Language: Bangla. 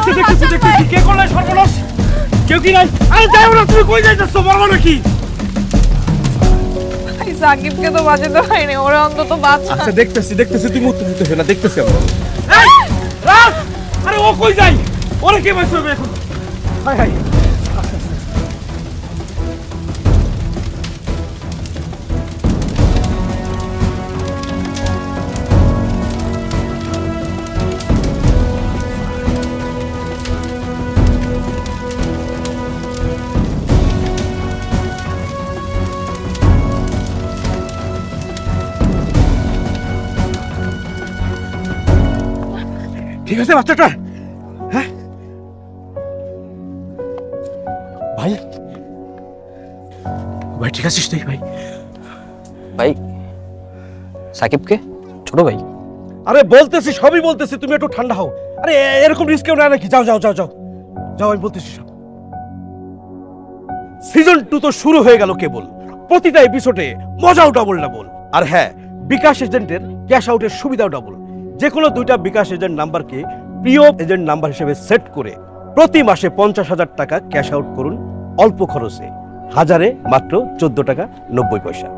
দেখতেছি দেখতেছি দেখতেছি কে করলে সর্বনাশ কেউ কি নাই আরে যাও না তুমি কই যাইতেছো বলো নাকি এই সাকিবকে তো বাঁচাতে হয়নি ওরা অন্তত বাঁচা আচ্ছা দেখতেছি দেখতেছি তুমি উত্তর দিতেছ না দেখতেছি আমরা এই রাজ আরে ও কই যাই ওরে কে বাঁচাবে এখন হাই হাই ঠিক আছে বাচ্চাটা হ্যাঁ ভাই ভাই ঠিক আছিস তুই ভাই ভাই সাকিবকে ছোট ভাই আরে বলতেছি সবই বলতেছি তুমি একটু ঠান্ডা হও আরে এরকম রিস্ক কেউ না নাকি যাও যাও যাও যাও যাও আমি বলতেছি সব সিজন 2 তো শুরু হয়ে গেল কেবল প্রতিটা এপিসোডে মজাও ডাবল ডাবল আর হ্যাঁ বিকাশ এজেন্টের ক্যাশ আউটের সুবিধাও ডাবল যে কোনো দুইটা বিকাশ এজেন্ট নাম্বারকে প্রিয় এজেন্ট নাম্বার হিসেবে সেট করে প্রতি মাসে 50,000 টাকা ক্যাশ আউট করুন অল্প খরচে হাজারে মাত্র 14 টাকা 90 পয়সা